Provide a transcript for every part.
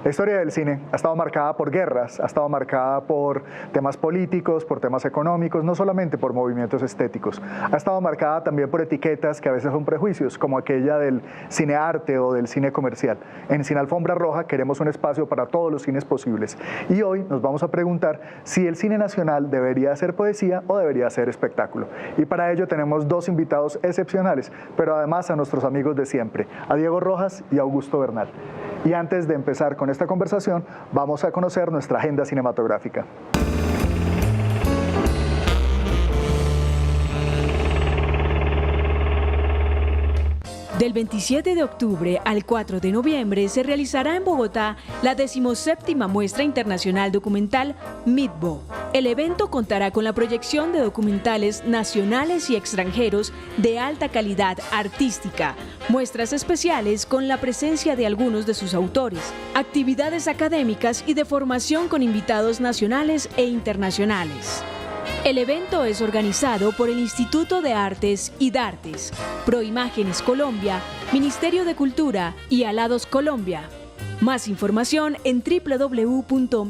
La historia del cine ha estado marcada por guerras, ha estado marcada por temas políticos, por temas económicos, no solamente por movimientos estéticos. Ha estado marcada también por etiquetas que a veces son prejuicios, como aquella del cinearte o del cine comercial. En Sin Alfombra Roja queremos un espacio para todos los cines posibles. Y hoy nos vamos a preguntar si el cine nacional debería ser poesía o debería ser espectáculo. Y para ello tenemos dos invitados excepcionales, pero además a nuestros amigos de siempre, a Diego Rojas y a Augusto Bernal. Y antes de empezar con esta conversación, vamos a conocer nuestra agenda cinematográfica. Del 27 de octubre al 4 de noviembre se realizará en Bogotá la 17ª Muestra Internacional Documental MIDBO. El evento contará con la proyección de documentales nacionales y extranjeros de alta calidad artística, muestras especiales con la presencia de algunos de sus autores, actividades académicas y de formación con invitados nacionales e internacionales. El evento es organizado por el Instituto de Artes y Dartes, Proimágenes Colombia, Ministerio de Cultura y Alados Colombia. Más información en www.midbo.co.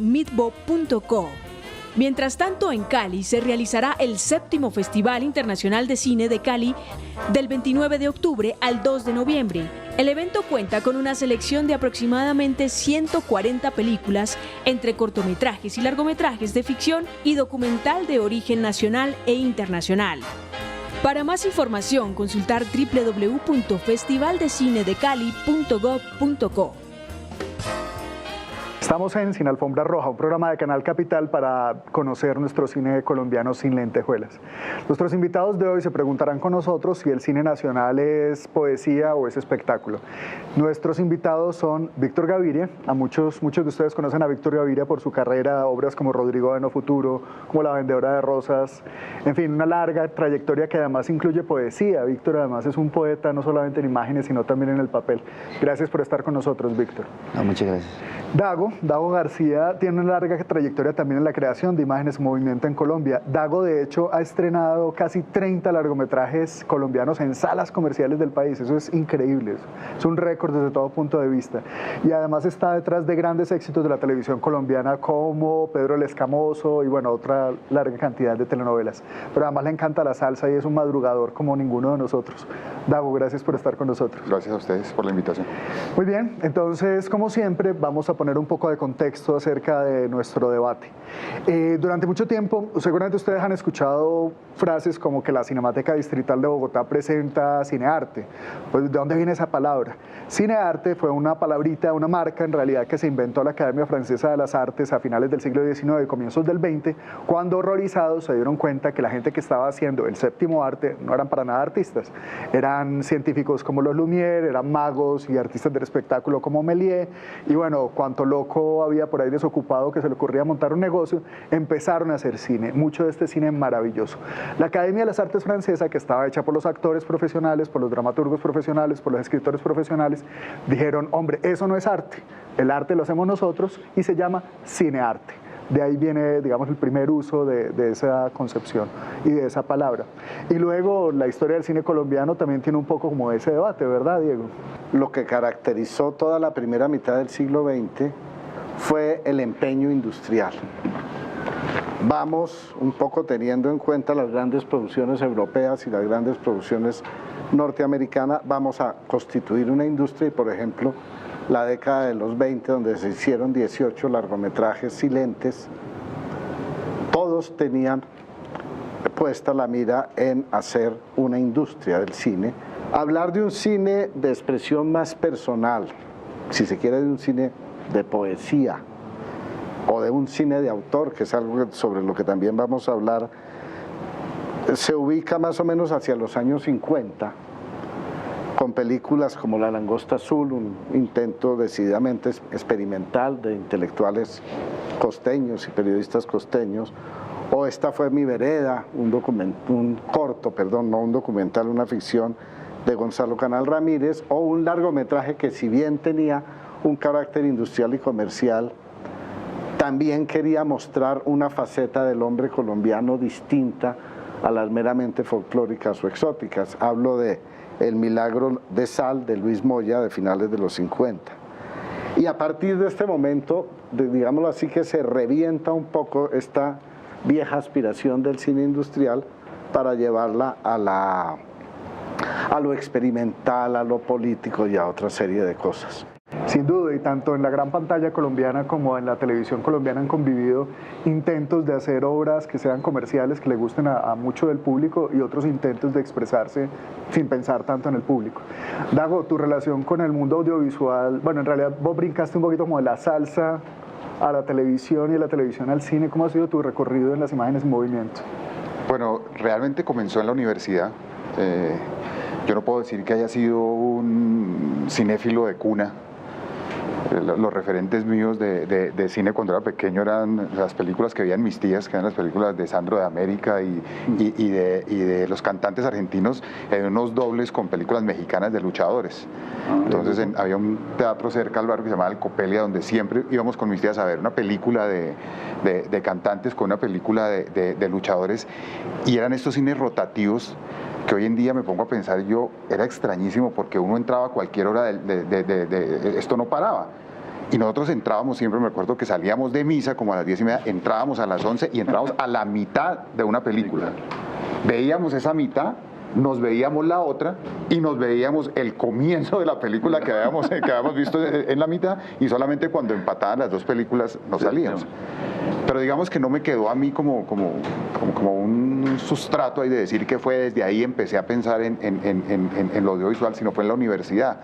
Mientras tanto, en Cali se realizará el 7º Festival Internacional de Cine de Cali del 29 de octubre al 2 de noviembre. El evento cuenta con una selección de aproximadamente 140 películas entre cortometrajes y largometrajes de ficción y documental de origen nacional e internacional. Para más información, consultar www.festivaldecinedecali.gov.co. Estamos en Sin Alfombra Roja, un programa de Canal Capital para conocer nuestro cine colombiano sin lentejuelas. Nuestros invitados de hoy se preguntarán con nosotros si el cine nacional es poesía o es espectáculo. Nuestros invitados son Víctor Gaviria. Muchos de ustedes conocen a Víctor Gaviria por su carrera, obras como Rodrigo de No Futuro, como La Vendedora de Rosas, en fin, una larga trayectoria que además incluye poesía. Víctor además es un poeta no solamente en imágenes, sino también en el papel. Gracias por estar con nosotros, Víctor. No, muchas gracias. Dago García tiene una larga trayectoria también en la creación de imágenes en movimiento en Colombia. Dago, de hecho, ha estrenado casi 30 largometrajes colombianos en salas comerciales del país. Eso es increíble, es un récord desde todo punto de vista. Y además está detrás de grandes éxitos de la televisión colombiana como Pedro el Escamoso y bueno, otra larga cantidad de telenovelas. Pero además le encanta la salsa y es un madrugador como ninguno de nosotros. Dago, gracias por estar con nosotros. Gracias a ustedes por la invitación. Muy bien, entonces, como siempre, vamos a poner un poco de contexto acerca de nuestro debate. Durante mucho tiempo, seguramente ustedes han escuchado frases como que la Cinemateca Distrital de Bogotá presenta cinearte. Pues, ¿de dónde viene esa palabra? Cinearte fue una palabrita, una marca en realidad que se inventó la Academia Francesa de las Artes a finales del siglo XIX y comienzos del XX, cuando horrorizados se dieron cuenta que la gente que estaba haciendo el séptimo arte no eran para nada artistas. Eran científicos como los Lumière, eran magos y artistas del espectáculo como Méliès, y bueno, cuanto loco había por ahí desocupado que se le ocurría montar un negocio, empezaron a hacer cine, mucho de este cine maravilloso. La Academia de las Artes Francesa, que estaba hecha por los actores profesionales, por los dramaturgos profesionales, por los escritores profesionales, dijeron, hombre, eso no es arte, el arte lo hacemos nosotros y se llama cinearte. De ahí viene, digamos, el primer uso de esa concepción y de esa palabra. Y luego la historia del cine colombiano también tiene un poco como ese debate, ¿verdad, Diego? Lo que caracterizó toda la primera mitad del siglo XX fue el empeño industrial. Vamos un poco teniendo en cuenta las grandes producciones europeas y las grandes producciones norteamericanas, vamos a constituir una industria y, por ejemplo, la década de los 20, donde se hicieron 18 largometrajes silentes, todos tenían puesta la mira en hacer una industria del cine, hablar de un cine de expresión más personal, si se quiere de un cine de poesía, o de un cine de autor, que es algo sobre lo que también vamos a hablar, se ubica más o menos hacia los años 50, con películas como La Langosta Azul, un intento decididamente experimental de intelectuales costeños y periodistas costeños, o Esta fue mi vereda, un corto, no un documental, una ficción de Gonzalo Canal Ramírez, o un largometraje que, si bien tenía un carácter industrial y comercial, también quería mostrar una faceta del hombre colombiano distinta a las meramente folclóricas o exóticas. Hablo de El milagro de sal de Luis Moya de finales de los 50. Y a partir de este momento, digámoslo así, que se revienta un poco esta vieja aspiración del cine industrial para llevarla a lo experimental, a lo político y a otra serie de cosas. Sin duda, y tanto en la gran pantalla colombiana como en la televisión colombiana han convivido intentos de hacer obras que sean comerciales, que le gusten a mucho del público, y otros intentos de expresarse sin pensar tanto en el público. Dago, tu relación con el mundo audiovisual, bueno, en realidad vos brincaste un poquito como de la salsa a la televisión y de la televisión al cine. ¿Cómo ha sido tu recorrido en las imágenes en movimiento? Bueno, realmente comenzó en la universidad. Yo no puedo decir que haya sido un cinéfilo de cuna. Los referentes míos de cine cuando era pequeño eran las películas que veían mis tías, que eran las películas de Sandro de América y de los cantantes argentinos, unos dobles con películas mexicanas de luchadores. Entonces había un teatro cerca al barrio que se llamaba El Copelia, donde siempre íbamos con mis tías a ver una película de cantantes con una película de luchadores, y eran estos cines rotativos que hoy en día me pongo a pensar yo, era extrañísimo porque uno entraba a cualquier hora esto no paraba. Y nosotros entrábamos, siempre me acuerdo que salíamos de misa como a las 10:30, entrábamos a las 11 y entrábamos a la mitad de una película. Veíamos esa mitad, nos veíamos la otra y nos veíamos el comienzo de la película que habíamos visto en la mitad, y solamente cuando empataban las dos películas nos salíamos. Pero digamos que no me quedó a mí como un sustrato ahí de decir que fue desde ahí empecé a pensar en lo audiovisual, sino fue en la universidad,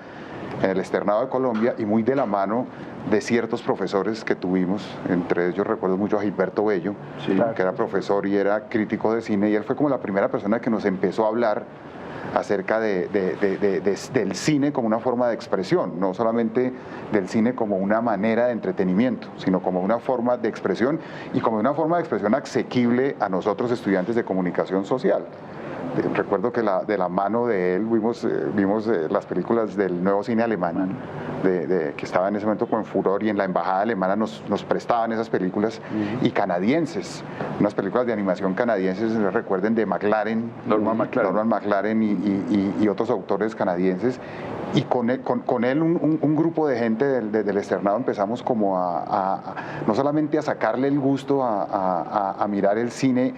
en el Externado de Colombia, y muy de la mano de ciertos profesores que tuvimos. Entre ellos recuerdo mucho a Gilberto Bello, sí, que era profesor y era crítico de cine, y él fue como la primera persona que nos empezó a hablar acerca del cine como una forma de expresión, no solamente del cine como una manera de entretenimiento, sino como una forma de expresión, y como una forma de expresión asequible a nosotros estudiantes de comunicación social. Recuerdo que de la mano de él vimos las películas del nuevo cine alemán, que estaba en ese momento con furor, y en la embajada alemana nos prestaban esas películas, y canadienses, unas películas de animación canadienses, recuerden, de Norman McLaren y otros autores canadienses. Y con él un grupo de gente del Externado empezamos como no solamente a sacarle el gusto a mirar el cine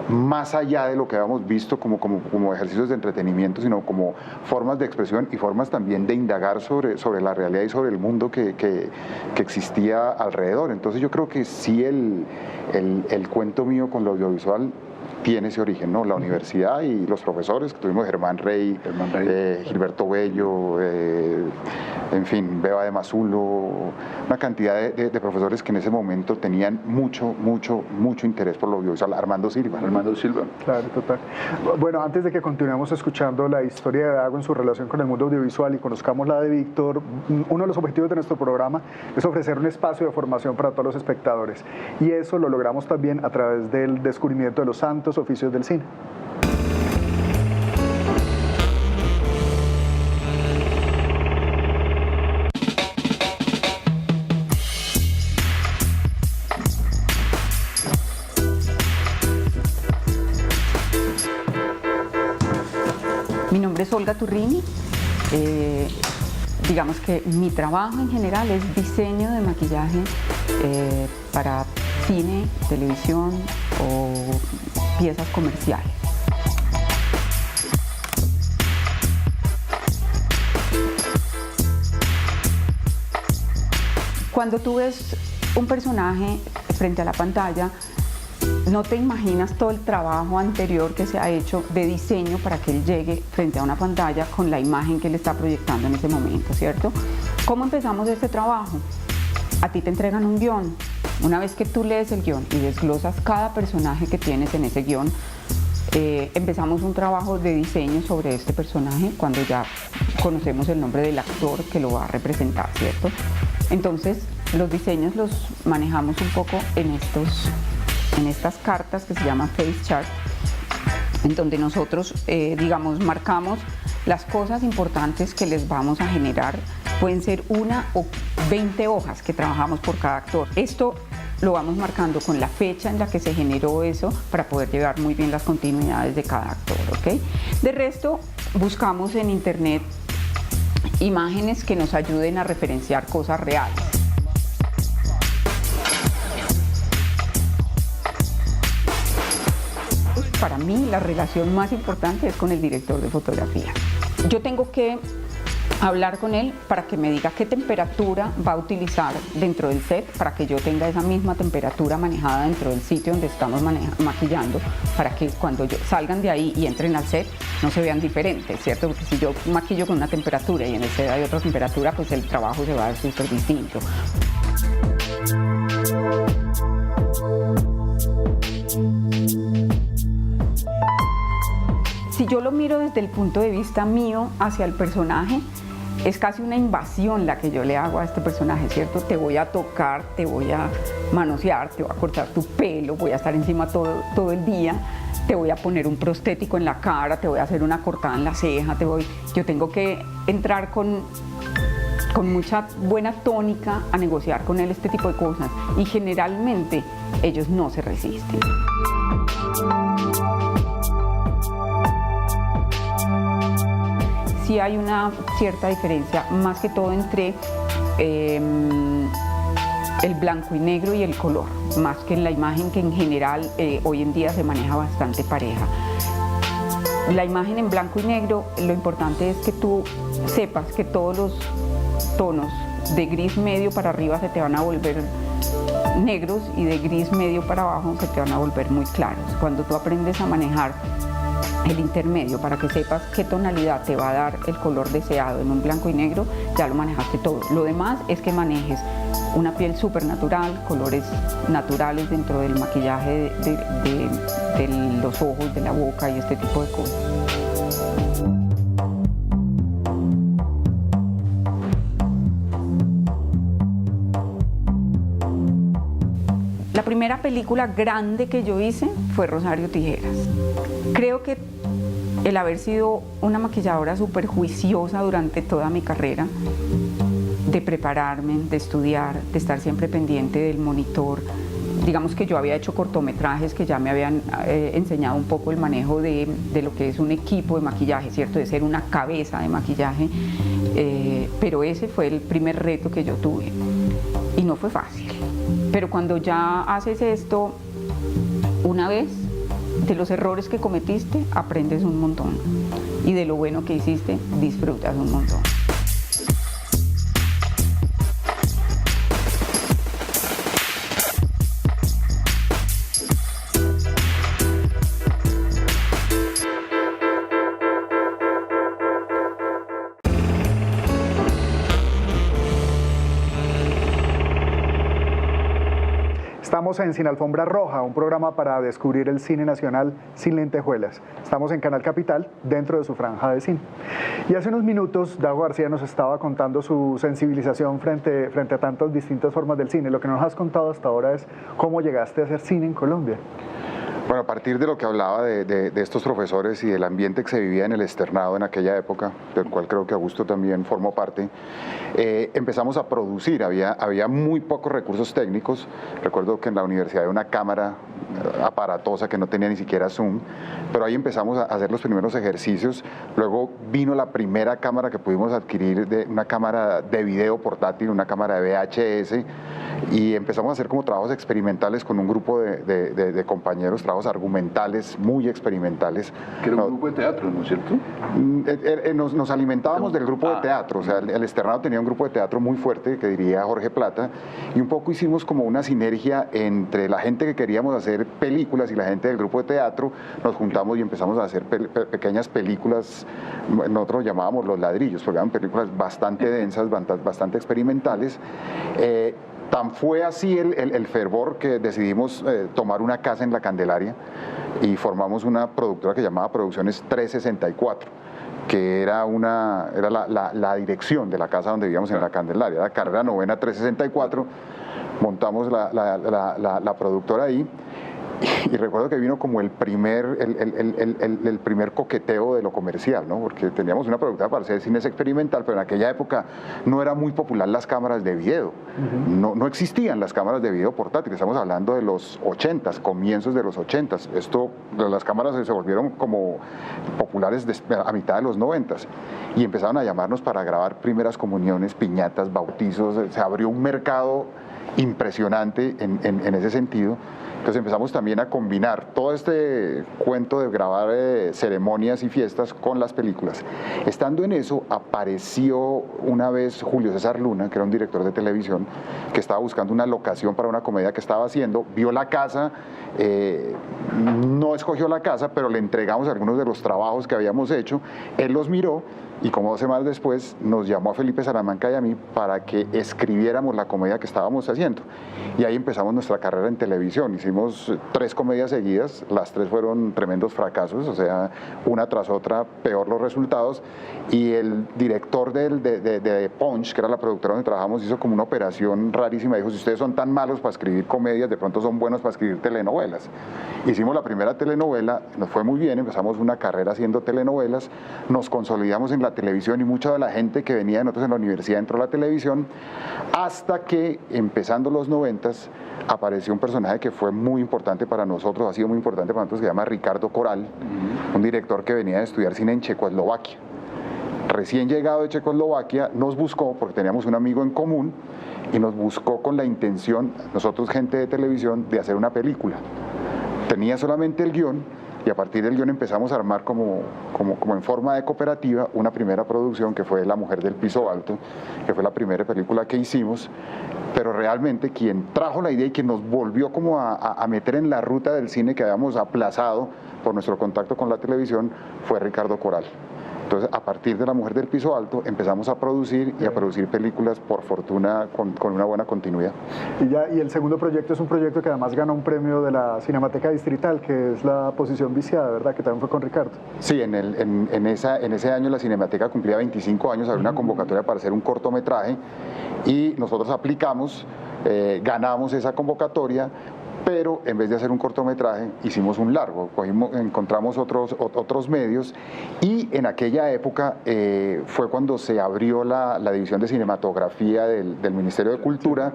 más allá de lo que habíamos visto como ejercicios de entretenimiento, sino como formas de expresión y formas también de indagar sobre la realidad y sobre el mundo que existía alrededor. Entonces yo creo que sí el cuento mío con lo audiovisual tiene ese origen, ¿no? La universidad y los profesores que tuvimos, Germán Rey, Gilberto Bello, en fin, Beba de Mazulo, una cantidad de profesores que en ese momento tenían mucho interés por lo audiovisual. Armando Silva. Claro, total. Bueno, antes de que continuemos escuchando la historia de Dago en su relación con el mundo audiovisual y conozcamos la de Víctor, uno de los objetivos de nuestro programa es ofrecer un espacio de formación para todos los espectadores, y eso lo logramos también a través del descubrimiento de los santos oficios del cine. Mi nombre es Olga Turrini. Digamos que mi trabajo en general es diseño de maquillaje para cine, televisión o piezas comerciales. Cuando tú ves un personaje frente a la pantalla, no te imaginas todo el trabajo anterior que se ha hecho de diseño para que él llegue frente a una pantalla con la imagen que él está proyectando en ese momento, ¿cierto? ¿Cómo empezamos este trabajo? A ti te entregan un guión. Una vez que tú lees el guión y desglosas cada personaje que tienes en ese guión, empezamos un trabajo de diseño sobre este personaje cuando ya conocemos el nombre del actor que lo va a representar, ¿cierto? Entonces, los diseños los manejamos un poco en estas cartas que se llaman face chart, en donde nosotros, digamos, marcamos las cosas importantes que les vamos a generar. Pueden ser 1 o 20 hojas que trabajamos por cada actor. Esto lo vamos marcando con la fecha en la que se generó eso para poder llevar muy bien las continuidades de cada actor, ¿ok? De resto, buscamos en internet imágenes que nos ayuden a referenciar cosas reales. Para mí la relación más importante es con el director de fotografía. Yo tengo que hablar con él para que me diga qué temperatura va a utilizar dentro del set, para que yo tenga esa misma temperatura manejada dentro del sitio donde estamos maquillando, para que cuando salgan de ahí y entren al set no se vean diferentes, ¿cierto? Porque si yo maquillo con una temperatura y en el set hay otra temperatura, pues el trabajo se va a ver súper distinto. Si yo lo miro desde el punto de vista mío hacia el personaje, es casi una invasión la que yo le hago a este personaje, ¿cierto? Te voy a tocar, te voy a manosear, te voy a cortar tu pelo, voy a estar encima todo el día, te voy a poner un prostético en la cara, te voy a hacer una cortada en la ceja, yo tengo que entrar con mucha buena tónica a negociar con él este tipo de cosas, y generalmente ellos no se resisten. Sí hay una cierta diferencia, más que todo entre el blanco y negro y el color, más que en la imagen, que en general hoy en día se maneja bastante pareja. La imagen en blanco y negro, lo importante es que tú sepas que todos los tonos de gris medio para arriba se te van a volver negros y de gris medio para abajo se te van a volver muy claros. Cuando tú aprendes a manejar el intermedio para que sepas qué tonalidad te va a dar el color deseado en un blanco y negro, ya lo manejaste todo. Lo demás es que manejes una piel súper natural, colores naturales dentro del maquillaje de los ojos, de la boca y este tipo de cosas. La primera película grande que yo hice fue Rosario Tijeras. Creo que el haber sido una maquilladora súper juiciosa durante toda mi carrera, de prepararme, de estudiar, de estar siempre pendiente del monitor. Digamos que yo había hecho cortometrajes que ya me habían enseñado un poco el manejo de lo que es un equipo de maquillaje, ¿cierto? De ser una cabeza de maquillaje, pero ese fue el primer reto que yo tuve y no fue fácil. Pero cuando ya haces esto una vez, de los errores que cometiste aprendes un montón y de lo bueno que hiciste disfrutas un montón. Estamos en Sin Alfombra Roja, un programa para descubrir el cine nacional sin lentejuelas. Estamos en Canal Capital, dentro de su franja de cine. Y hace unos minutos, Dago García nos estaba contando su sensibilización frente a tantas distintas formas del cine. Lo que nos has contado hasta ahora es cómo llegaste a hacer cine en Colombia. Bueno, a partir de lo que hablaba de estos profesores y del ambiente que se vivía en el externado en aquella época, del cual creo que Augusto también formó parte, empezamos a producir. Había muy pocos recursos técnicos. Recuerdo que en la universidad había una cámara aparatosa que no tenía ni siquiera zoom, pero ahí empezamos a hacer los primeros ejercicios. Luego vino la primera cámara que pudimos adquirir, una cámara de video portátil, una cámara de VHS, y empezamos a hacer como trabajos experimentales con un grupo de compañeros, trabajos argumentales muy experimentales. Que era un grupo de teatro, ¿no es cierto? Nos alimentábamos del grupo de teatro, o sea, el externado tenía un grupo de teatro muy fuerte que diría Jorge Plata, y un poco hicimos como una sinergia entre la gente que queríamos hacer películas y la gente del grupo de teatro. Nos juntamos y empezamos a hacer pequeñas películas, nosotros llamábamos Los Ladrillos, porque eran películas bastante densas, bastante experimentales. Tan fue así el fervor que decidimos tomar una casa en La Candelaria y formamos una productora que llamaba Producciones 364, que era la dirección de la casa donde vivíamos en La Candelaria, la carrera novena 364, montamos la productora ahí Y recuerdo que vino como el primer coqueteo de lo comercial, ¿no? Porque teníamos una productora para hacer cine experimental, pero en aquella época no era muy popular las cámaras de video. No existían las cámaras de video portátiles, estamos hablando de los 80s, comienzos de los 80s. Las cámaras se volvieron como populares a mitad de los 90s y empezaron a llamarnos para grabar primeras comuniones, piñatas, bautizos. Se abrió un mercado impresionante en ese sentido. Entonces empezamos también a combinar todo este cuento de grabar ceremonias y fiestas con las películas. Estando en eso, apareció una vez Julio César Luna, que era un director de televisión, que estaba buscando una locación para una comedia que estaba haciendo, vio la casa, no escogió la casa, pero le entregamos algunos de los trabajos que habíamos hecho, él los miró y como 2 semanas después nos llamó a Felipe Salamanca y a mí para que escribiéramos la comedia que estábamos haciendo. Y ahí empezamos nuestra carrera en televisión. Hicimos 3 comedias seguidas, las 3 fueron tremendos fracasos, o sea, una tras otra, peor los resultados. Y el director de Punch, que era la productora donde trabajamos, hizo como una operación rarísima. Dijo, si ustedes son tan malos para escribir comedias, de pronto son buenos para escribir telenovelas. Hicimos la primera telenovela, nos fue muy bien, empezamos una carrera haciendo telenovelas, nos consolidamos en la televisión y mucha de la gente que venía de nosotros en la universidad entró a la televisión, hasta que empezando los 90s apareció un personaje que fue muy importante para nosotros, ha sido muy importante para nosotros, que se llama Ricardo Coral, un director que venía de estudiar cine en Checoslovaquia. Recién llegado de Checoslovaquia nos buscó, porque teníamos un amigo en común, y nos buscó con la intención, nosotros gente de televisión, de hacer una película. Tenía solamente el guión, y a partir del guión empezamos a armar como en forma de cooperativa una primera producción que fue La Mujer del Piso Alto, que fue la primera película que hicimos, pero realmente quien trajo la idea y quien nos volvió como a meter en la ruta del cine que habíamos aplazado por nuestro contacto con la televisión fue Ricardo Coral. Entonces, a partir de La Mujer del Piso Alto, empezamos a producir y a producir películas, por fortuna, con una buena continuidad. Y el segundo proyecto es un proyecto que además ganó un premio de la Cinemateca Distrital, que es La Posición Viciada, ¿verdad? Que también fue con Ricardo. Sí, en ese año la Cinemateca cumplía 25 años, había una convocatoria para hacer un cortometraje y nosotros aplicamos, ganamos esa convocatoria, pero en vez de hacer un cortometraje hicimos un largo, encontramos otros medios y en aquella época fue cuando se abrió la división de cinematografía del Ministerio de Cultura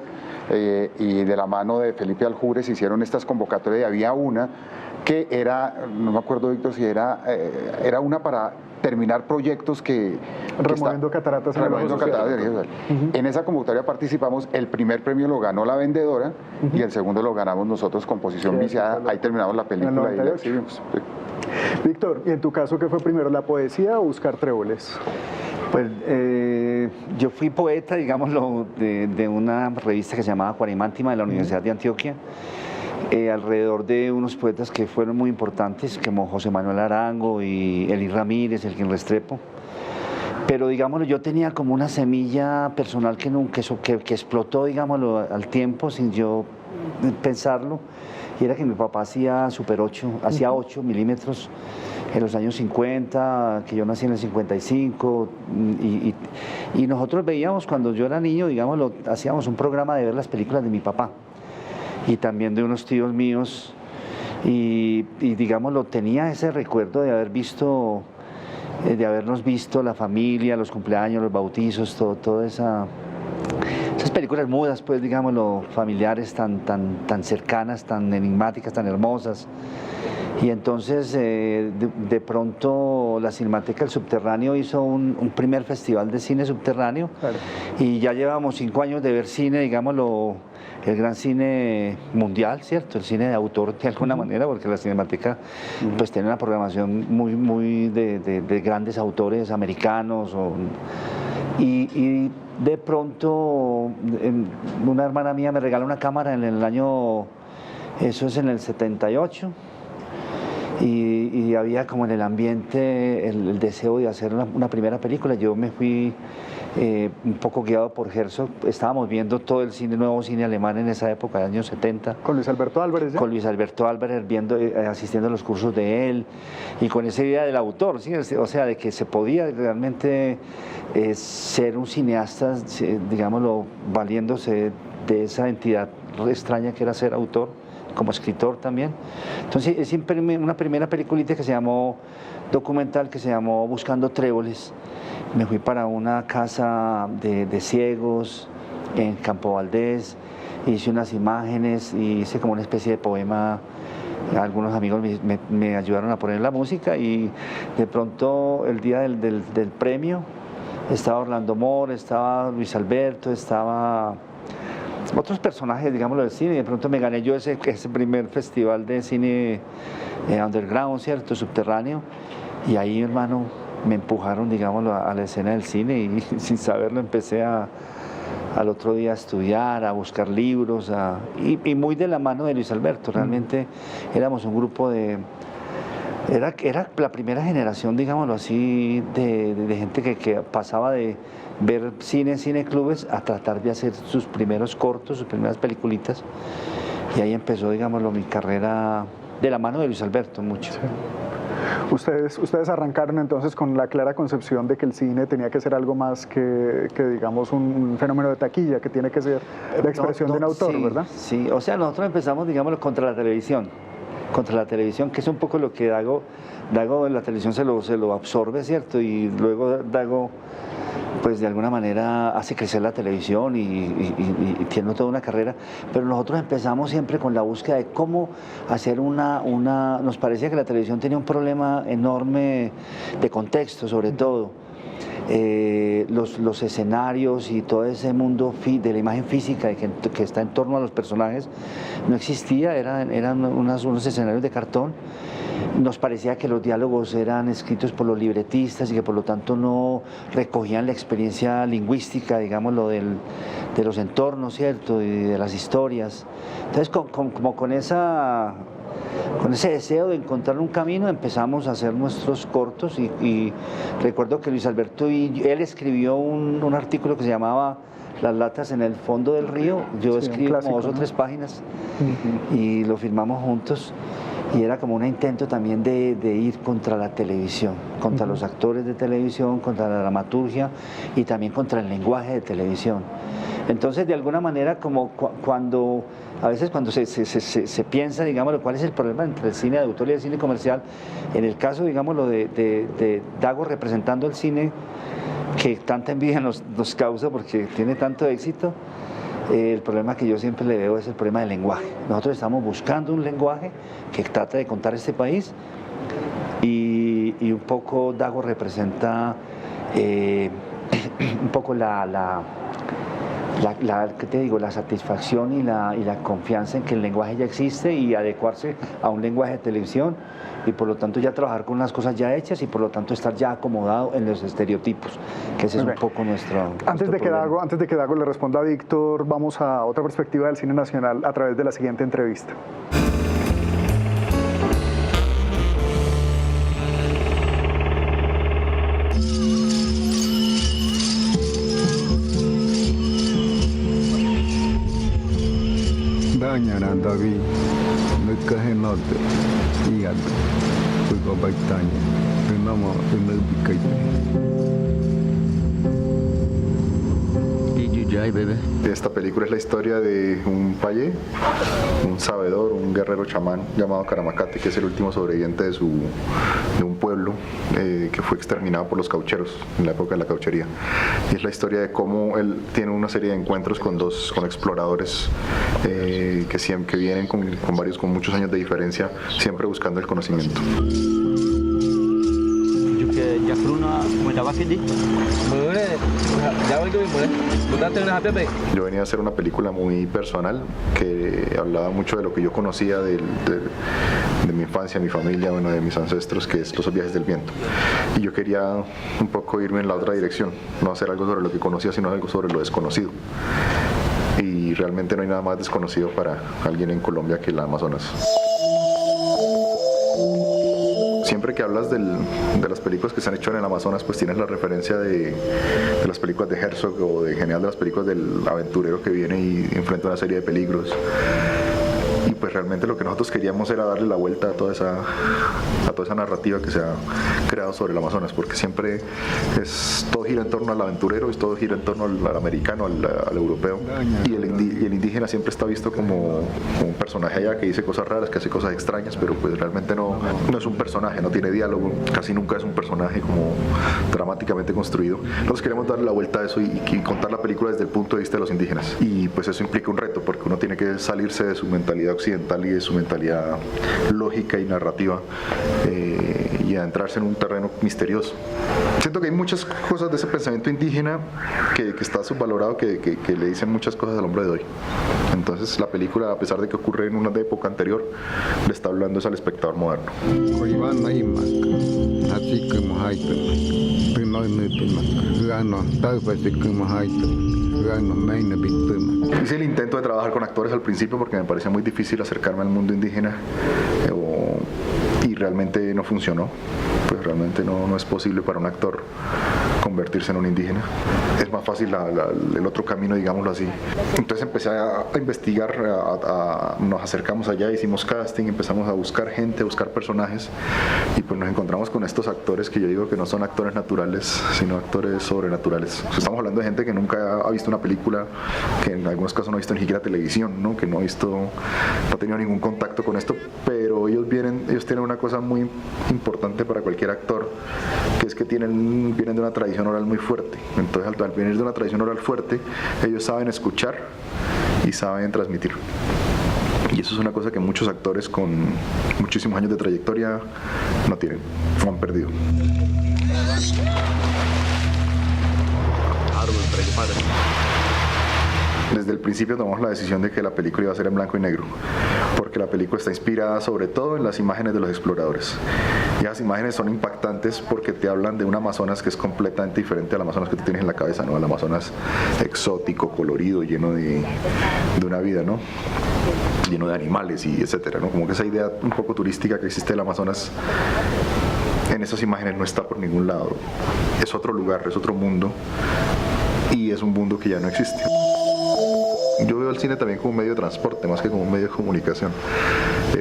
y de la mano de Felipe Aljures hicieron estas convocatorias y había una que era, no me acuerdo Víctor si era una para terminar proyectos removiendo cataratas en el ojo social. En esa convocatoria participamos, el primer premio lo ganó La Vendedora y el segundo lo ganamos nosotros con Posición Viciada, ahí terminamos la película y la exhibimos. Víctor, ¿y en tu caso qué fue primero, la poesía o buscar tréboles? Pues yo fui poeta, digámoslo, de una revista que se llamaba Cuarimántima de la Universidad de Antioquia, alrededor de unos poetas que fueron muy importantes, como José Manuel Arango y Eli Ramírez, Elkin Restrepo. Pero, digámoslo, yo tenía como una semilla personal que explotó, digámoslo, al tiempo, sin yo pensarlo, y era que mi papá hacía Super 8, hacía 8 milímetros en los años 50, que yo nací en el 55, y nosotros veíamos, cuando yo era niño, digámoslo, hacíamos un programa de ver las películas de mi papá, y también de unos tíos míos, y digámoslo, tenía ese recuerdo de habernos visto la familia, los cumpleaños, los bautizos, todas esas películas mudas, pues digámoslo, familiares tan cercanas, tan enigmáticas, tan hermosas. Y entonces de pronto la Cinemateca del Subterráneo hizo un primer festival de cine subterráneo, claro. Y ya llevamos 5 años de ver cine, digámoslo, el gran cine mundial, ¿cierto? El cine de autor de alguna manera, porque la Cinemateca pues tiene una programación muy de grandes autores americanos. Y de pronto una hermana mía me regala una cámara en el año, eso es en el 78, y había como en el ambiente el deseo de hacer una primera película. Yo me fui un poco guiado por Herzog, estábamos viendo todo el nuevo cine alemán en esa época, de años 70. ¿Con Luis Alberto Álvarez? ¿Ya? Con Luis Alberto Álvarez, asistiendo a los cursos de él, y con esa idea del autor, ¿sí? O sea, de que se podía realmente ser un cineasta, digámoslo, valiéndose de esa entidad extraña que era ser autor, como escritor también. Entonces es una primera peliculita que se llamó, documental, que se llamó Buscando Tréboles. Me fui para una casa de ciegos en Campo Valdés, hice unas imágenes y hice como una especie de poema. Algunos amigos me ayudaron a poner la música y de pronto el día del premio estaba Orlando Moore, estaba Luis Alberto, estaba otros personajes, digámoslo, del cine, y de pronto me gané yo ese primer festival de cine underground, ¿cierto?, subterráneo, y ahí, hermano, me empujaron, digámoslo, a la escena del cine y sin saberlo empecé al otro día a estudiar, a buscar libros, y muy de la mano de Luis Alberto. Realmente éramos un grupo era la primera generación, digámoslo así, de gente que pasaba de ver cine en cineclubes a tratar de hacer sus primeros cortos, sus primeras peliculitas, y ahí empezó, digámoslo, mi carrera de la mano de Luis Alberto, mucho. Sí. Ustedes arrancaron entonces con la clara concepción de que el cine tenía que ser algo más que digamos, un fenómeno de taquilla, que tiene que ser la expresión de un autor, sí, ¿verdad? Sí, o sea, nosotros empezamos, digámoslo, contra la televisión, que es un poco lo que Dago en la televisión se lo absorbe, ¿cierto? Y luego Dago, pues de alguna manera hace crecer la televisión y tiene toda una carrera, pero nosotros empezamos siempre con la búsqueda de cómo hacer nos parecía que la televisión tenía un problema enorme de contexto, sobre todo. Los escenarios y todo ese mundo de la imagen física que está en torno a los personajes no existía, eran unos escenarios de cartón. Nos parecía que los diálogos eran escritos por los libretistas y que por lo tanto no recogían la experiencia lingüística, digámoslo, de los entornos, ¿cierto?, y de las historias. Entonces, como con ese deseo de encontrar un camino, empezamos a hacer nuestros cortos y recuerdo que Luis Alberto él escribió un artículo que se llamaba Las latas en el fondo del río. Yo escribí como 2 o 3 páginas y lo firmamos juntos. Y era como un intento también de ir contra la televisión, contra los actores de televisión, contra la dramaturgia y también contra el lenguaje de televisión. Entonces, de alguna manera, como a veces cuando se piensa, digámoslo, cuál es el problema entre el cine de autor y el cine comercial, en el caso, digámoslo, de Dago representando el cine que tanta envidia nos causa porque tiene tanto éxito, el problema que yo siempre le veo es el problema del lenguaje. Nosotros estamos buscando un lenguaje que trata de contar este país y un poco Dago representa un poco ¿qué te digo? La satisfacción y la confianza en que el lenguaje ya existe y adecuarse a un lenguaje de televisión y por lo tanto ya trabajar con unas cosas ya hechas y por lo tanto estar ya acomodado en los estereotipos, que ese es un poco nuestro Antes de problema. que Dago le responda a Víctor, vamos a otra perspectiva del cine nacional a través de la siguiente entrevista. Davi, nagkahe norte, iyad, pagbabayt tanya, pinama, pinalbikay. Esta película es la historia de un payé, un sabedor, un guerrero chamán llamado Caramacate, que es el último sobreviviente de un pueblo que fue exterminado por los caucheros en la época de la cauchería. Y es la historia de cómo él tiene una serie de encuentros con exploradores que vienen con muchos años de diferencia, siempre buscando el conocimiento. Yo venía a hacer una película muy personal que hablaba mucho de lo que yo conocía de mi infancia, mi familia, bueno, de mis ancestros, que es los viajes del viento. Y yo quería un poco irme en la otra dirección, no hacer algo sobre lo que conocía, sino algo sobre lo desconocido. Y realmente no hay nada más desconocido para alguien en Colombia que el Amazonas. Siempre que hablas de las películas que se han hecho en el Amazonas, pues tienes la referencia de las películas de Herzog o de las películas del aventurero que viene y enfrenta una serie de peligros. y pues realmente lo que nosotros queríamos era darle la vuelta a toda esa narrativa que se ha creado sobre el Amazonas, porque siempre todo gira en torno al aventurero, todo gira en torno al americano, al europeo, y el indígena siempre está visto como un personaje allá que dice cosas raras, que hace cosas extrañas, pero pues realmente no es un personaje, no tiene diálogo, casi nunca es un personaje como dramáticamente construido. Nosotros queremos darle la vuelta a eso y contar la película desde el punto de vista de los indígenas, y pues eso implica un reto, porque uno tiene que salirse de su mentalidad occidental y de su mentalidad lógica y narrativa, y adentrarse en un terreno misterioso. Siento que hay muchas cosas de ese pensamiento indígena que está subvalorado, que le dicen muchas cosas al hombre de hoy. Entonces la película, a pesar de que ocurre en una época anterior, le está hablando al espectador moderno. Hice el intento de trabajar con actores al principio porque me parecía muy difícil acercarme al mundo indígena, y realmente no funcionó. Pues realmente no es posible para un actor convertirse en un indígena. Es más fácil el otro camino, digámoslo así. Entonces empecé a investigar, nos acercamos allá, hicimos casting, empezamos a buscar gente, a buscar personajes, y pues nos encontramos con estos actores que yo digo que no son actores naturales, sino actores sobrenaturales. Estamos hablando de gente que nunca ha visto una película, que en algunos casos no ha visto ni siquiera televisión, ¿no? Que no ha tenido ningún contacto con esto, pero ellos tienen una cosa muy importante para cualquier actor, que es que vienen de una tradición oral muy fuerte. Entonces, al venir de una tradición oral fuerte, ellos saben escuchar y saben transmitir. Y eso es una cosa que muchos actores con muchísimos años de trayectoria no tienen, o han perdido. Desde el principio tomamos la decisión de que la película iba a ser en blanco y negro, porque la película está inspirada sobre todo en las imágenes de los exploradores. Y esas imágenes son impactantes porque te hablan de un Amazonas que es completamente diferente al Amazonas que tú tienes en la cabeza, ¿no? El Amazonas exótico, colorido, lleno de una vida, ¿no? Lleno de animales y etcétera, ¿no? Como que esa idea un poco turística que existe del Amazonas en esas imágenes no está por ningún lado. Es otro lugar, es otro mundo, y es un mundo que ya no existe. Yo veo el cine también como un medio de transporte, más que como un medio de comunicación.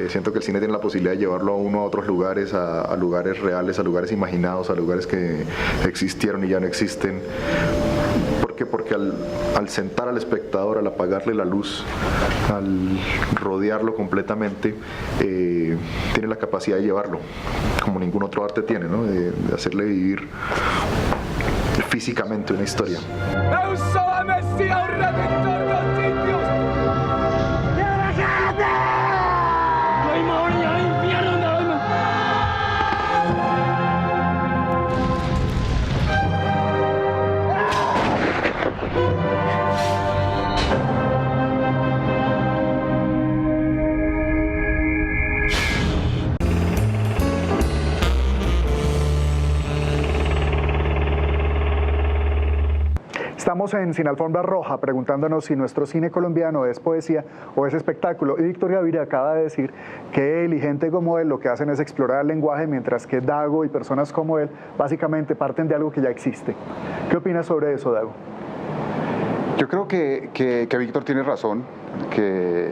Siento que el cine tiene la posibilidad de llevarlo a uno a otros lugares, a lugares reales, a lugares imaginados, a lugares que existieron y ya no existen. ¿Por qué? Porque al sentar al espectador, al apagarle la luz, al rodearlo completamente, tiene la capacidad de llevarlo, como ningún otro arte tiene, ¿no? De hacerle vivir físicamente una historia. Estamos en Sin Alfombra Roja preguntándonos si nuestro cine colombiano es poesía o es espectáculo. Y Víctor Gaviria acaba de decir que él y gente como él lo que hacen es explorar el lenguaje, mientras que Dago y personas como él básicamente parten de algo que ya existe. ¿Qué opinas sobre eso, Dago? Yo creo que Víctor tiene razón, que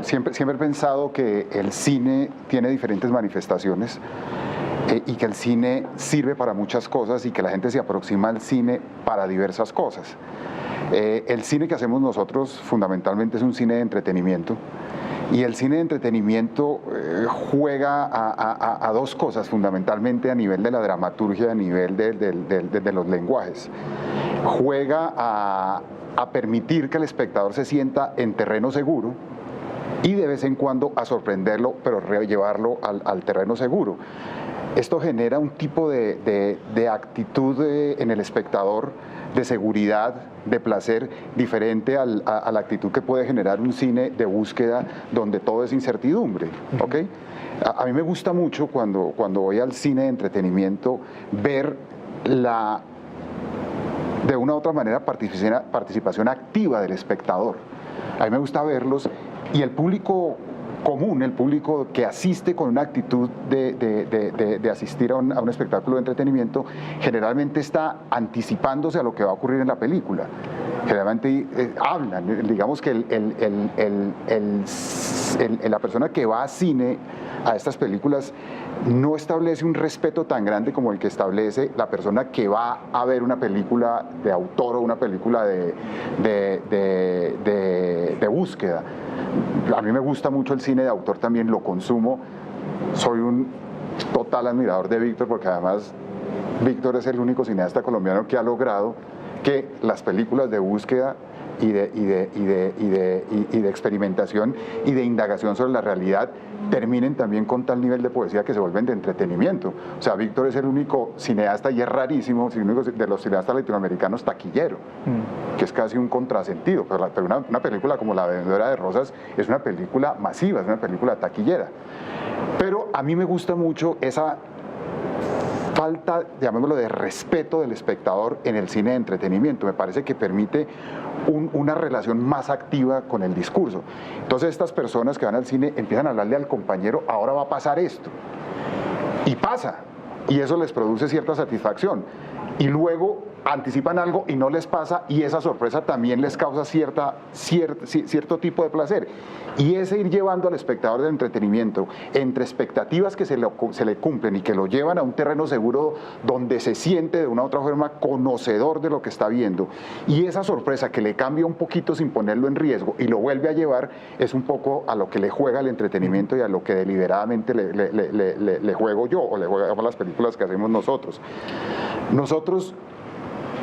siempre he pensado que el cine tiene diferentes manifestaciones, y que el cine sirve para muchas cosas y que la gente se aproxima al cine para diversas cosas. El cine que hacemos nosotros fundamentalmente es un cine de entretenimiento, y el cine de entretenimiento juega a dos cosas fundamentalmente a nivel de la dramaturgia, a nivel de los lenguajes. Juega a permitir que el espectador se sienta en terreno seguro y de vez en cuando a sorprenderlo, pero llevarlo al terreno seguro. Esto genera un tipo de actitud en el espectador, de seguridad, de placer, diferente a la actitud que puede generar un cine de búsqueda donde todo es incertidumbre, ¿ok? A mí me gusta mucho cuando voy al cine de entretenimiento ver de una u otra manera participación activa del espectador. A mí me gusta verlos, y el público común, el público que asiste con una actitud de asistir a un espectáculo de entretenimiento, generalmente está anticipándose a lo que va a ocurrir en la película. generalmente hablan, digamos que la persona que va a cine a estas películas no establece un respeto tan grande como el que establece la persona que va a ver una película de autor o una película de búsqueda. A mí me gusta mucho el cine de autor, también lo consumo, soy un total admirador de Víctor, porque además Víctor es el único cineasta colombiano que ha logrado que las películas de búsqueda y de experimentación y de indagación sobre la realidad terminen también con tal nivel de poesía que se vuelven de entretenimiento. O sea, Víctor es el único cineasta, y es rarísimo, el único de los cineastas latinoamericanos taquillero, que es casi un contrasentido, pero una película como La vendedora de rosas es una película masiva, es una película taquillera. Pero a mí me gusta mucho esa falta, llamémoslo, de respeto del espectador en el cine de entretenimiento. Me parece que permite una relación más activa con el discurso. Entonces estas personas que van al cine empiezan a hablarle al compañero, ahora va a pasar esto, y pasa, y eso les produce cierta satisfacción, y luego anticipan algo y no les pasa, y esa sorpresa también les causa cierto tipo de placer. Y ese ir llevando al espectador del entretenimiento entre expectativas que se le cumplen y que lo llevan a un terreno seguro donde se siente de una u otra forma conocedor de lo que está viendo, y esa sorpresa que le cambia un poquito sin ponerlo en riesgo y lo vuelve a llevar, es un poco a lo que le juega el entretenimiento y a lo que deliberadamente le juego yo, o le juego a las películas que hacemos nosotros. Nosotros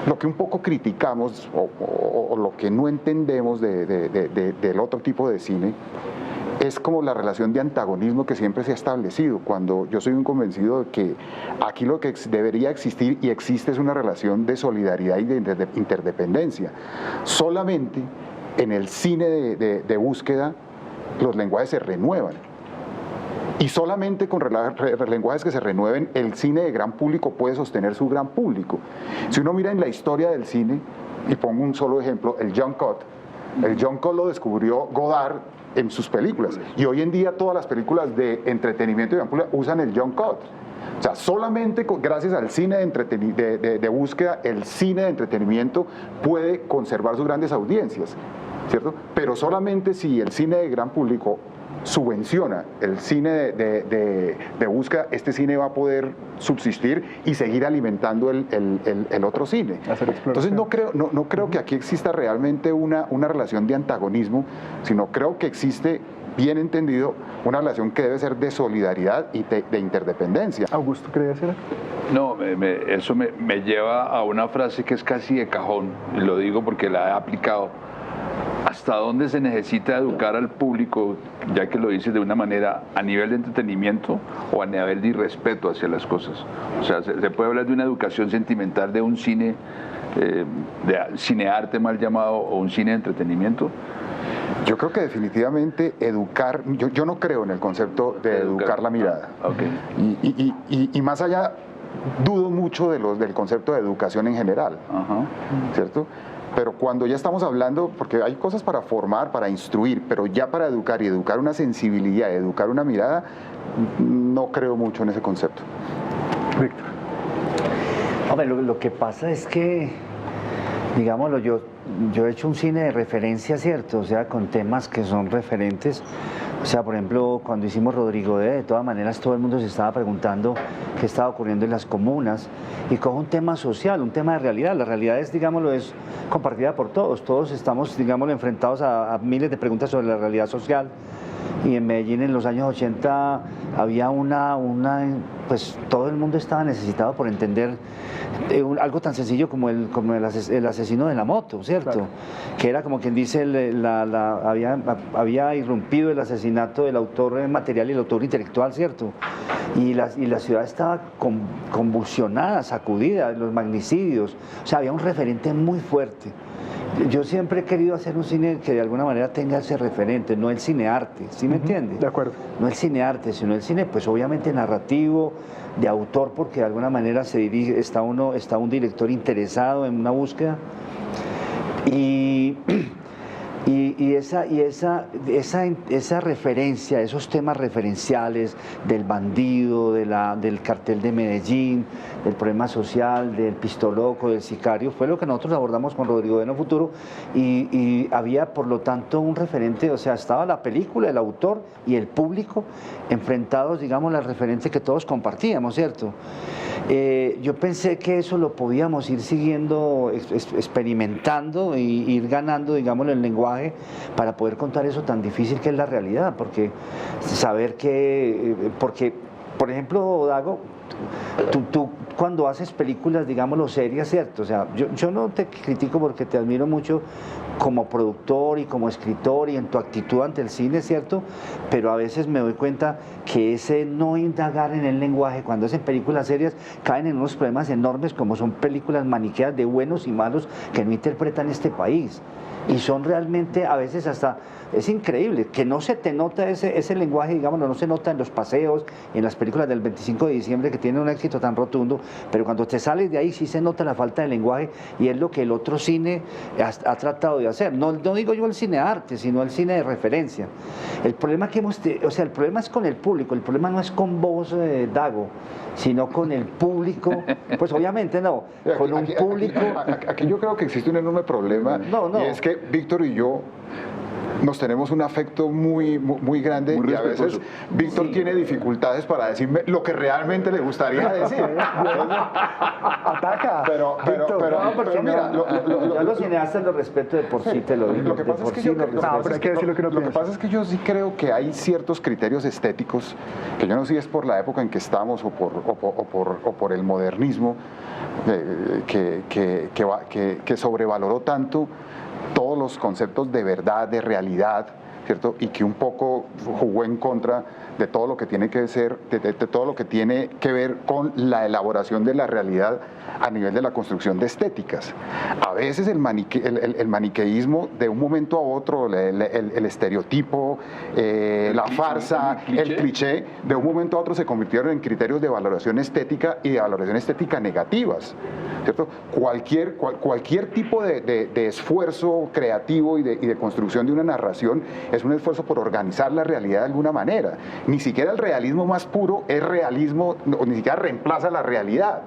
lo que un poco criticamos o lo que no entendemos del otro tipo de cine es como la relación de antagonismo que siempre se ha establecido, cuando yo soy un convencido de que aquí lo que debería existir y existe es una relación de solidaridad y de interdependencia. Solamente en el cine de búsqueda los lenguajes se renuevan. Y solamente con lenguajes que se renueven, el cine de gran público puede sostener su gran público. Si uno mira en la historia del cine, y pongo un solo ejemplo, el jump cut. El jump cut lo descubrió Godard en sus películas. Y hoy en día todas las películas de entretenimiento y gran público usan el jump cut. O sea, solamente gracias al cine de búsqueda, el cine de entretenimiento puede conservar sus grandes audiencias, ¿cierto? Pero solamente si el cine de gran público subvenciona el cine de búsqueda, este cine va a poder subsistir y seguir alimentando el otro cine. Entonces no creo que aquí exista realmente una relación de antagonismo, sino creo que existe, bien entendido, una relación que debe ser de solidaridad y de interdependencia. Augusto, ¿quería decir? No, eso me lleva a una frase que es casi de cajón, y lo digo porque la he aplicado. ¿Hasta dónde se necesita educar al público, ya que lo dices de una manera a nivel de entretenimiento o a nivel de irrespeto hacia las cosas? O sea, se puede hablar de una educación sentimental de un cine, de cinearte mal llamado, o un cine de entretenimiento. Yo creo que definitivamente educar, yo no creo en el concepto de educar la mirada. Okay. Y más allá, dudo mucho del concepto de educación en general, ¿cierto? Pero cuando ya estamos hablando, porque hay cosas para formar, para instruir, pero ya para educar y educar una sensibilidad, educar una mirada, no creo mucho en ese concepto. Víctor. Hombre, lo que pasa es que, digámoslo, yo he hecho un cine de referencia, ¿cierto? O sea, con temas que son referentes. O sea, por ejemplo, cuando hicimos Rodrigo de todas maneras todo el mundo se estaba preguntando qué estaba ocurriendo en las comunas, y cojo un tema social, un tema de realidad. La realidad es, digámoslo, es compartida por todos. Todos estamos, digámoslo, enfrentados a miles de preguntas sobre la realidad social. Y en Medellín en los años 80 había pues todo el mundo estaba necesitado por entender algo tan sencillo como el asesino de la moto, ¿cierto? Claro. Que era como quien dice, había irrumpido el asesinato del autor material y el autor intelectual, ¿cierto? Y la ciudad estaba convulsionada, sacudida, los magnicidios, o sea, había un referente muy fuerte. Yo siempre he querido hacer un cine que de alguna manera tenga ese referente, no el cinearte, ¿sí me entiende? De acuerdo. No el cinearte, sino el cine, pues obviamente narrativo, de autor, porque de alguna manera está un director interesado en una búsqueda. Y Y esa referencia, esos temas referenciales del bandido, del cartel de Medellín, del problema social, del pistoloco, del sicario, fue lo que nosotros abordamos con Rodrigo Bueno Futuro y había por lo tanto un referente, o sea, estaba la película, el autor y el público enfrentados, digamos, al referente que todos compartíamos, ¿cierto? Yo pensé que eso lo podíamos ir siguiendo, experimentando e ir ganando, digamos, el lenguaje para poder contar eso tan difícil que es la realidad, porque saber que, porque, por ejemplo, Dago, tú cuando haces películas, digámoslo, serias, ¿cierto? O sea, yo no te critico porque te admiro mucho como productor y como escritor y en tu actitud ante el cine, ¿cierto? Pero a veces me doy cuenta que ese no indagar en el lenguaje, cuando hacen películas serias, caen en unos problemas enormes como son películas maniqueas de buenos y malos que no interpretan este país. Y son realmente, a veces hasta, es increíble, que no se te nota ese lenguaje, digamos, no se nota en los paseos, en las películas del 25 de diciembre que tienen un éxito tan rotundo, pero cuando te sales de ahí sí se nota la falta de lenguaje y es lo que el otro cine ha tratado de hacer. No digo yo el cine de arte, sino el cine de referencia. El problema el problema es con el público, el problema no es con vos, Dago, sino con el público, pues obviamente no, con un público... Aquí yo creo que existe un enorme problema, y es que Víctor y yo nos tenemos un afecto muy grande y a veces Víctor tiene dificultades para decirme lo que realmente le gustaría decir. Ataca. Pero mira, los cineastas los respeto de por sí, te lo digo. Lo que pasa es que yo sí creo que hay ciertos criterios estéticos que yo no sé si es por la época en que estamos o por el modernismo que sobrevaloró tanto todos los conceptos de verdad, de realidad, ¿cierto? Y que un poco jugó en contra de todo lo que tiene que ser, de todo lo que tiene que ver con la elaboración de la realidad a nivel de la construcción de estéticas. A veces el maniqueísmo de un momento a otro, el estereotipo, la farsa, el cliché, de un momento a otro se convirtieron en criterios de valoración estética y de valoración estética negativas, ¿cierto? Cualquier tipo de esfuerzo creativo y de construcción de una narración es un esfuerzo por organizar la realidad de alguna manera. Ni siquiera el realismo más puro es realismo, ni siquiera reemplaza la realidad.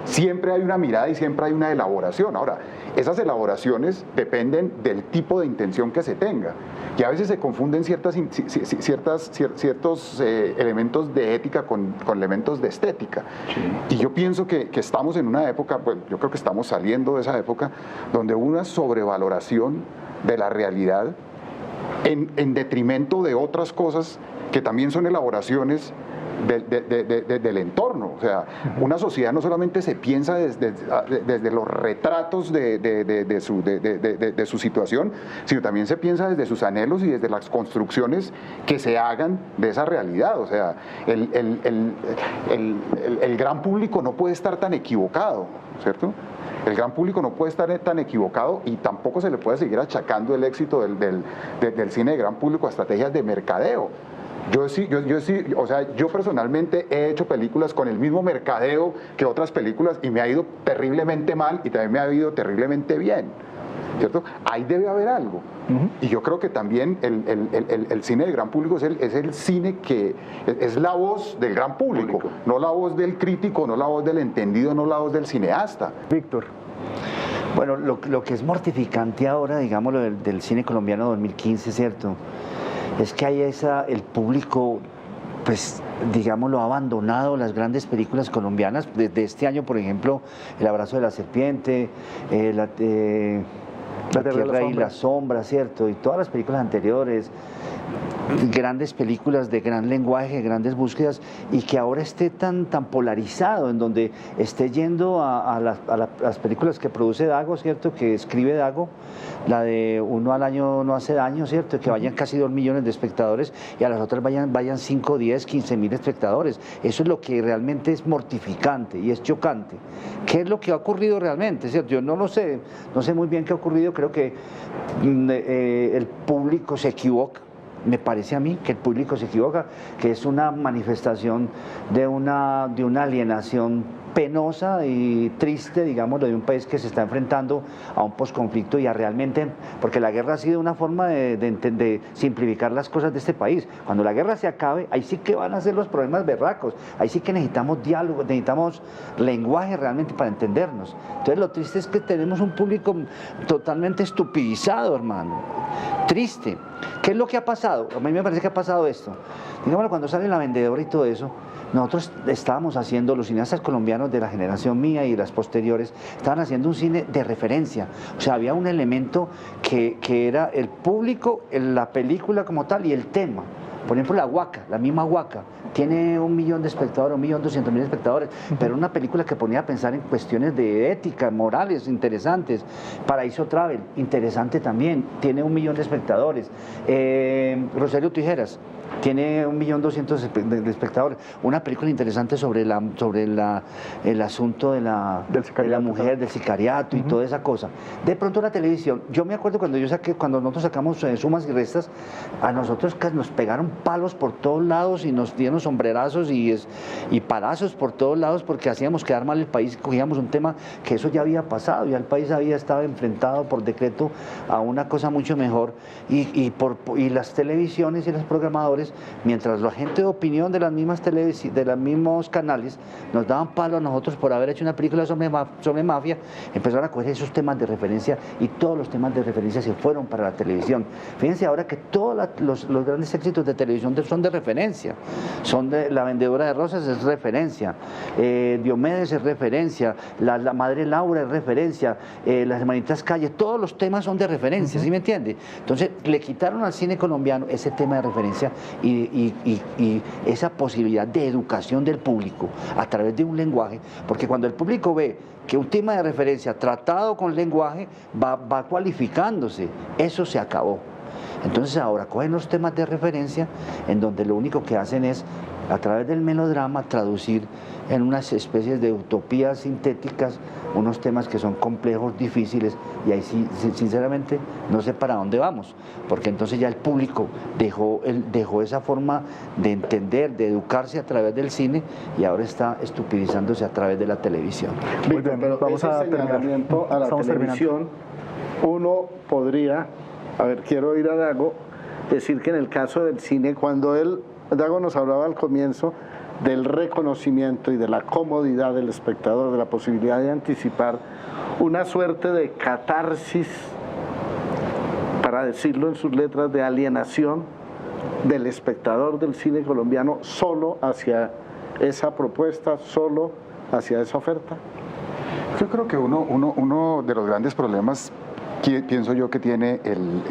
Siempre hay una mirada y siempre hay una elaboración. Ahora, esas elaboraciones dependen del tipo de intención que se tenga. Y a veces se confunden ciertos elementos de ética con elementos de estética. Sí. Y yo pienso que estamos en una época, pues yo creo que estamos saliendo de esa época, donde hubo una sobrevaloración de la realidad en detrimento de otras cosas que también son elaboraciones del entorno. O sea, una sociedad no solamente se piensa desde los retratos de su situación, sino también se piensa desde sus anhelos y desde las construcciones que se hagan de esa realidad. O sea, el gran público no puede estar tan equivocado, ¿cierto? El gran público no puede estar tan equivocado y tampoco se le puede seguir achacando el éxito del cine de gran público a estrategias de mercadeo. Yo sí, o sea, yo personalmente he hecho películas con el mismo mercadeo que otras películas y me ha ido terriblemente mal y también me ha ido terriblemente bien, ¿cierto? Ahí debe haber algo. Y yo creo que también el cine de gran público es el cine que es la voz del gran público, no la voz del crítico, no la voz del entendido, no la voz del cineasta. Víctor. Bueno, lo que es mortificante ahora, digamos, del cine colombiano 2015, ¿cierto? Es que hay el público, pues, digámoslo, ha abandonado las grandes películas colombianas. Desde este año, por ejemplo, El abrazo de la serpiente, La tierra y la sombra, ¿cierto? Y todas las películas anteriores, grandes películas de gran lenguaje, grandes búsquedas, y que ahora esté tan polarizado, en donde esté yendo a las películas que produce Dago, ¿cierto? Que escribe Dago, la de Uno al año no hace daño, ¿cierto? Que vayan casi 2 millones de espectadores y a las otras vayan 5, 10, 15 mil espectadores. Eso es lo que realmente es mortificante y es chocante. ¿Qué es lo que ha ocurrido realmente, ¿cierto? Yo no lo sé, no sé muy bien qué ha ocurrido, creo que el público se equivoca. me parece a mí que el público se equivoca, que es una manifestación de una alienación penosa y triste, digámoslo, de un país que se está enfrentando a un posconflicto y a realmente, porque la guerra ha sido una forma de simplificar las cosas de este país. Cuando la guerra se acabe, ahí sí que van a ser los problemas berracos, ahí sí que necesitamos diálogo, necesitamos lenguaje realmente para entendernos. Entonces lo triste es que tenemos un público totalmente estupidizado, hermano, triste. ¿Qué es lo que ha pasado? A mí me parece que ha pasado esto. Digámoslo, cuando sale La Vendedora y todo eso, nosotros estábamos haciendo, los cineastas colombianos de la generación mía y las posteriores, estaban haciendo un cine de referencia. O sea, había un elemento que era el público, la película como tal y el tema. Por ejemplo, la Huaca, la misma Huaca, tiene 1 millón de espectadores, 1.200.000 espectadores, pero una película que ponía a pensar en cuestiones de ética, morales, interesantes. Paraíso Travel, interesante también, tiene 1 millón de espectadores. Rosario Tijeras, tiene 1.200.000 de espectadores. Una película interesante sobre el asunto de la mujer, del sicariato y toda esa cosa. De pronto la televisión, yo me acuerdo cuando nosotros sacamos Sumas y Restas, a nosotros nos pegaron palos por todos lados y nos dieron sombrerazos y palazos por todos lados porque hacíamos quedar mal el país y cogíamos un tema que eso ya había pasado, ya el país había estado enfrentado por decreto a una cosa mucho mejor y las televisiones y los programadores, mientras la gente de opinión de las mismas de los mismos canales nos daban palo a nosotros por haber hecho una película sobre mafia, empezaron a coger esos temas de referencia y todos los temas de referencia se fueron para la televisión. Fíjense ahora que todos los grandes éxitos de televisión son de referencia, son de La Vendedora de Rosas es referencia, Diomedes es referencia, la Madre Laura es referencia, Las Hermanitas Calle, todos los temas son de referencia, ¿sí me entiende? Entonces le quitaron al cine colombiano ese tema de referencia y esa posibilidad de educación del público a través de un lenguaje, porque cuando el público ve que un tema de referencia tratado con lenguaje va cualificándose, eso se acabó. Entonces ahora cogen los temas de referencia en donde lo único que hacen es a través del melodrama traducir en unas especies de utopías sintéticas unos temas que son complejos, difíciles, y ahí sí, sinceramente no sé para dónde vamos, porque entonces ya el público dejó esa forma de entender, de educarse a través del cine y ahora está estupidizándose a través de la televisión. Muy bien, pero vamos ese a terminar. señalamiento a la Estamos televisión, uno podría, quiero oír a Dago, decir que en el caso del cine, cuando Dago nos hablaba al comienzo del reconocimiento y de la comodidad del espectador, de la posibilidad de anticipar una suerte de catarsis, para decirlo en sus letras, de alienación del espectador del cine colombiano solo hacia esa propuesta, solo hacia esa oferta. Yo creo que uno de los grandes problemas que pienso yo que tiene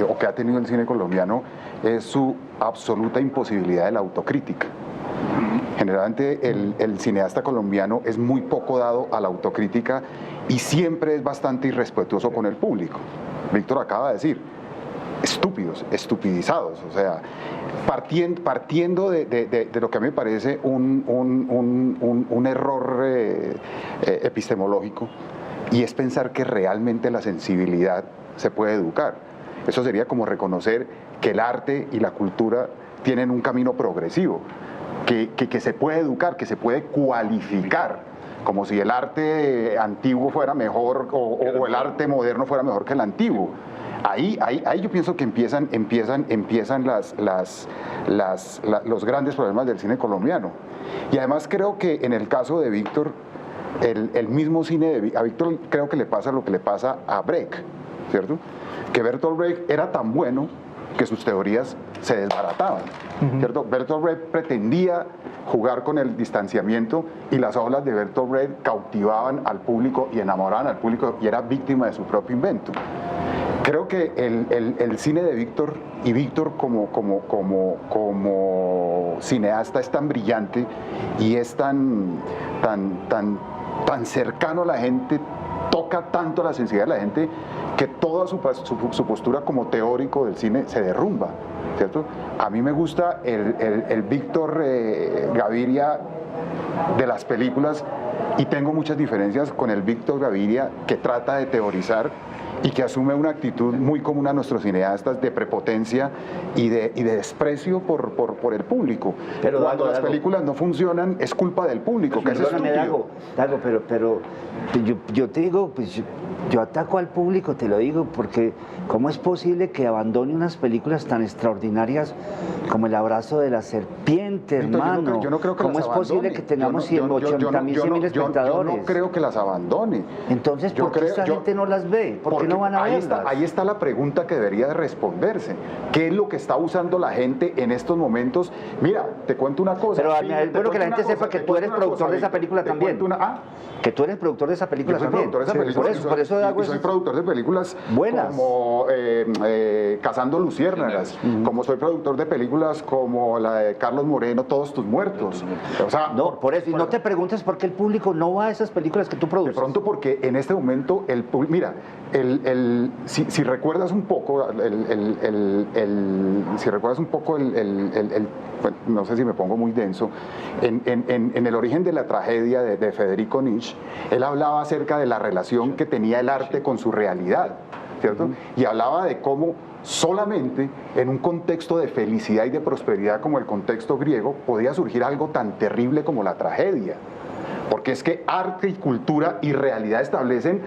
o que ha tenido el cine colombiano es su absoluta imposibilidad de la autocrítica. Generalmente el cineasta colombiano es muy poco dado a la autocrítica y siempre es bastante irrespetuoso con el público. Víctor acaba de decir, estúpidos, estupidizados, o sea, partiendo de lo que a mí me parece un error epistemológico, y es pensar que realmente la sensibilidad se puede educar. Eso sería como reconocer que el arte y la cultura tienen un camino progresivo, que se puede educar, que se puede cualificar, como si el arte antiguo fuera mejor o el arte moderno fuera mejor que el antiguo. Ahí yo pienso que empiezan los grandes problemas del cine colombiano. Y además creo que en el caso de Víctor, el mismo cine a Víctor creo que le pasa lo que le pasa a Brecht, ¿cierto? Que Bertolt Brecht era tan bueno que sus teorías se desbarataban, ¿cierto? Bertolt Brecht pretendía jugar con el distanciamiento y las obras de Bertolt Brecht cautivaban al público y enamoraban al público y era víctima de su propio invento. Creo que el cine de Víctor y Víctor como cineasta es tan brillante y es tan cercano a la gente, toca tanto la sensibilidad de la gente, que toda su postura como teórico del cine se derrumba, ¿cierto? A mí me gusta el Víctor Gaviria de las películas y tengo muchas diferencias con el Víctor Gaviria que trata de teorizar y que asume una actitud muy común a nuestros cineastas de prepotencia y de desprecio por el público. Pero, cuando las Dago, películas no funcionan es culpa del público, que es Perdóname, estúpido. Dago, pero yo te digo, pues yo ataco al público, te lo digo, porque ¿cómo es posible que abandone unas películas tan extraordinarias como El abrazo de la serpiente, hermano? Yo no creo que ¿Cómo las es posible abandone? que tengamos Yo no- 80.000, 100.000 espectadores? Yo no creo que las abandone. Entonces, ¿por qué esta gente no las ve? ¿Por qué porque no van a verlas? ahí está la pregunta que debería de responderse. ¿Qué es lo que está usando la gente en estos momentos? Mira, te cuento una cosa. Pero Phil, es bueno que la gente sepa que tú eres productor de esa película también. Que tú eres productor de esa película Yo soy también. productor de esa película. Por eso hago y soy eso. productor de películas Buenas. como Cazando Luciérnagas, como soy productor de películas como la de Carlos Moreno, Todos tus muertos. O sea, No, por eso. Y no te preguntes por qué el público no va a esas películas que tú de produces. pronto porque en este momento mira, si recuerdas un poco si recuerdas un poco bueno, no sé si me pongo muy denso, en El origen de la tragedia de Federico Nietzsche, él hablaba acerca de la relación que tenía el arte con su realidad, ¿cierto? Y hablaba de cómo solamente en un contexto de felicidad y de prosperidad como el contexto griego podía surgir algo tan terrible como la tragedia. Porque es que arte y cultura y realidad establecen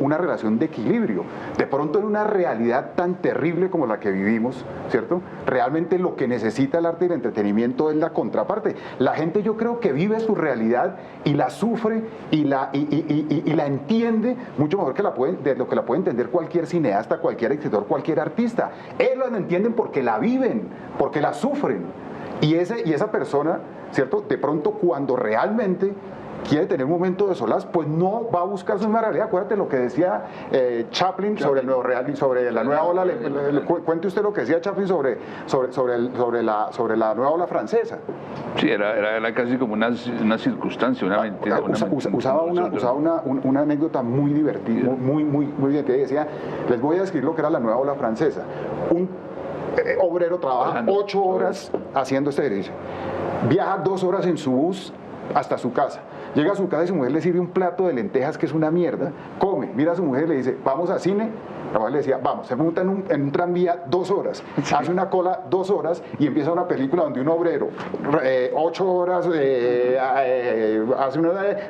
una relación de equilibrio. De pronto en una realidad tan terrible como la que vivimos, ¿cierto? Realmente lo que necesita el arte y el entretenimiento es la contraparte. La gente, yo creo que vive su realidad y la sufre y la entiende mucho mejor de lo que la puede entender cualquier cineasta, cualquier escritor, cualquier artista. Ellos la entienden porque la viven, porque la sufren. Y esa persona, ¿cierto? De pronto cuando realmente quiere tener un momento de solaz, pues no va a buscar su misma realidad. Acuérdate lo que decía Chaplin sobre el neorrealismo, sobre la nueva ola. Cuente usted lo que decía Chaplin sobre la nueva ola francesa. Sí, era casi como una circunstancia, una mentira. Usaba una anécdota muy divertida, muy divertida. Decía, les voy a describir lo que era la nueva ola francesa. Un obrero trabaja 8 horas haciendo este ejercicio. Viaja 2 horas en su bus hasta su casa. Llega a su casa y su mujer le sirve un plato de lentejas que es una mierda. Come, mira a su mujer y le dice, vamos al cine. La mujer le decía, vamos, se monta en un tranvía 2 horas, hace una cola 2 horas y empieza una película donde un obrero 8 horas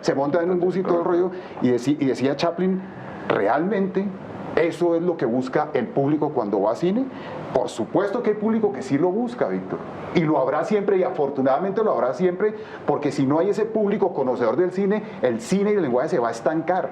se monta en un bus y todo el rollo. Y decía Chaplin, realmente eso es lo que busca el público cuando va a cine. Por supuesto que hay público que sí lo busca, Víctor, y lo habrá siempre, y afortunadamente lo habrá siempre, porque si no hay ese público conocedor del cine, el cine y el lenguaje se va a estancar.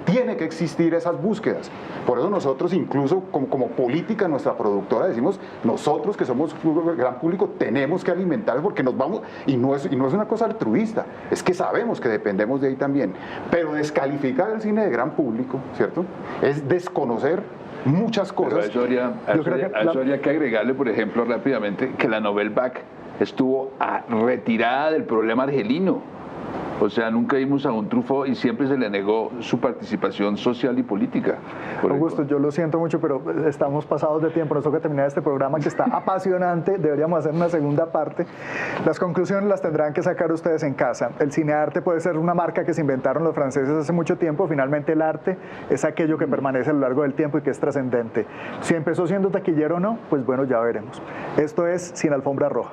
Tiene que existir esas búsquedas. Por eso nosotros, incluso como política, nuestra productora, decimos, nosotros que somos un gran público, tenemos que alimentar porque nos vamos, y no es una cosa altruista, es que sabemos que dependemos de ahí también. Pero descalificar el cine de gran público, ¿cierto?, es desconocer muchas cosas. Pero a eso habría que agregarle, por ejemplo, rápidamente, que la Nouvelle Vague estuvo retirada del problema argelino. O sea, nunca vimos a un Truffaut y siempre se le negó su participación social y política. Augusto, yo lo siento mucho, pero estamos pasados de tiempo. Nos toca terminar este programa que está apasionante. Deberíamos hacer una segunda parte. Las conclusiones las tendrán que sacar ustedes en casa. El cinearte puede ser una marca que se inventaron los franceses hace mucho tiempo. Finalmente el arte es aquello que permanece a lo largo del tiempo y que es trascendente. Si empezó siendo taquillero o no, pues bueno, ya veremos. Esto es Sin Alfombra Roja.